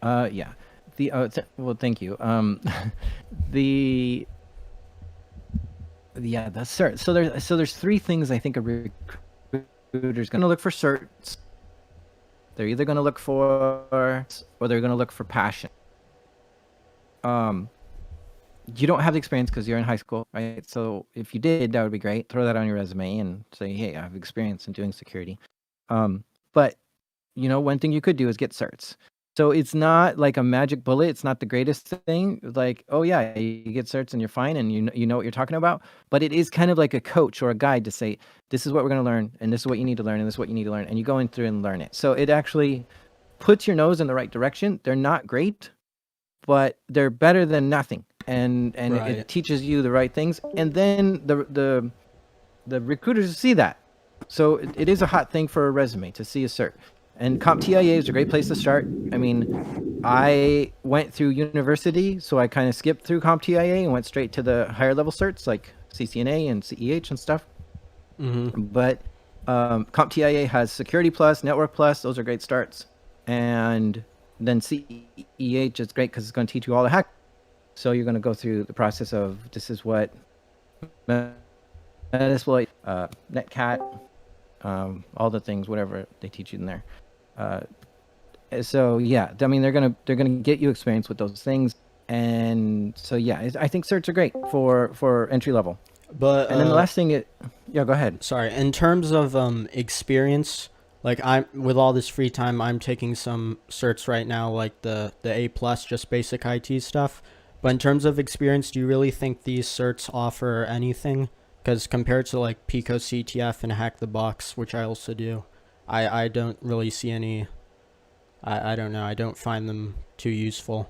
Yeah. Well, thank you. The Yeah, the cert. So there's three things I think a recruiter's going to look for certs. They're either going to look for or they're going to look for passion. You don't have the experience because you're in high school, right? So if you did, that would be great. Throw that on your resume and say, hey, I have experience in doing security. But one thing you could do is get certs. So it's not like a magic bullet. It's not the greatest thing. Like, oh yeah, you get certs and you're fine and you know what you're talking about. But it is kind of like a coach or a guide to say, this is what we're going to learn, and this is what you need to learn, and this is what you need to learn, and you go in through and learn it. So it actually puts your nose in the right direction. They're not great, but they're better than nothing, and Right. it teaches you the right things. And then the recruiters see that. So it is a hot thing for a resume to see a cert. And CompTIA is a great place to start. I mean, I went through university, so I kind of skipped through CompTIA and went straight to the higher level certs like CCNA and CEH and stuff. But CompTIA has Security Plus, Network Plus. Those are great starts. And then CEH is great because it's going to teach you all the hack. So you're going to go through the process of this is what Metasploit, Netcat, all the things, whatever they teach you in there. So yeah, I mean they're gonna get you experience with those things, and so yeah, I think certs are great for entry level. But And then the last thing, yeah, go ahead. sorry, in terms of experience, like I'm with all this free time, I'm taking some certs right now, like the A plus, just basic IT stuff. But in terms of experience, do you really think these certs offer anything? Because compared to like Pico CTF and Hack the Box, which I also do, I don't really see any. I don't know. I don't find them too useful.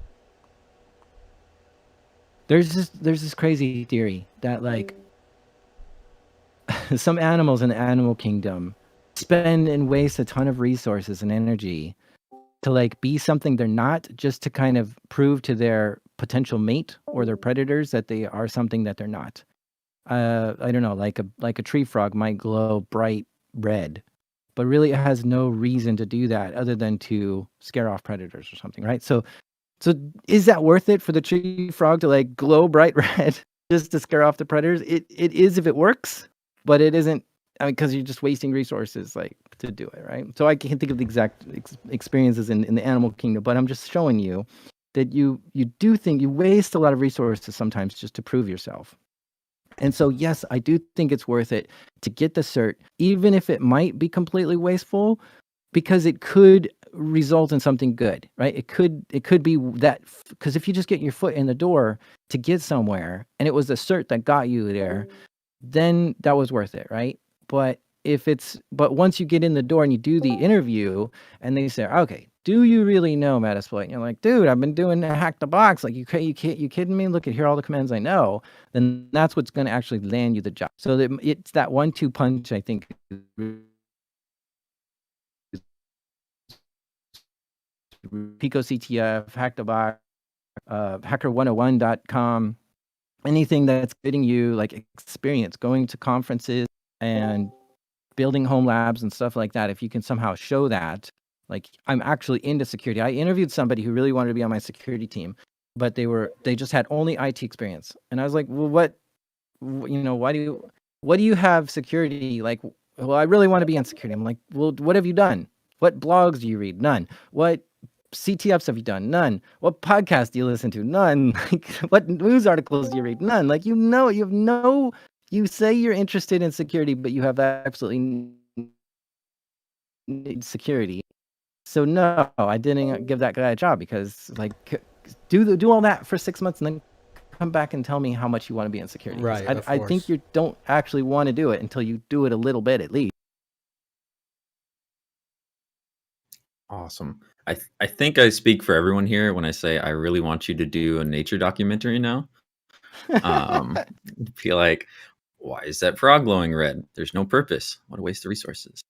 There's this crazy theory that like some animals in the animal kingdom spend and waste a ton of resources and energy to like be something they're not, just to kind of prove to their potential mate or their predators that they are something that they're not. I don't know, like a tree frog might glow bright red, but really it has no reason to do that other than to scare off predators or something, right? So is that worth it for the tree frog to like glow bright red just to scare off the predators? It is if it works, but it isn't. I mean, because you're just wasting resources like to do it, right? So I can't think of the exact experiences in the animal kingdom, but I'm just showing you that you do think you waste a lot of resources sometimes just to prove yourself. And so, yes, I do think it's worth it to get the cert, even if it might be completely wasteful, because it could result in something good, right? It could be that, because if you just get your foot in the door to get somewhere and it was the cert that got you there, then that was worth it, right? But once you get in the door and you do the interview and they say, okay, do you really know Metasploit? And you're like, dude, I've been doing Hack the Box. Like, you kidding me? Look at here, all the commands I know. Then that's what's going to actually land you the job. So it's that 1-2 punch, I think. Pico CTF, Hack the Box, hacker101.com, anything that's getting you like experience going to conferences and building home labs and stuff like that. If you can somehow show that, like, I'm actually into security. I interviewed somebody who really wanted to be on my security team, but they just had only IT experience. And I was like, well, what do you have security? Like, well, I really want to be on security. I'm like, well, what have you done? What blogs do you read? None. What CTFs have you done? None. What podcast do you listen to? None. Like, what news articles do you read? None. Like, you say you're interested in security, but you have absolutely security. So no, I didn't give that guy a job, because like do all that for 6 months and then come back and tell me how much you want to be in security. Right. I think you don't actually want to do it until you do it a little bit at least. Awesome. I think I speak for everyone here when I say I really want you to do a nature documentary now. Feel like, why is that frog glowing red? There's no purpose. What a waste of resources.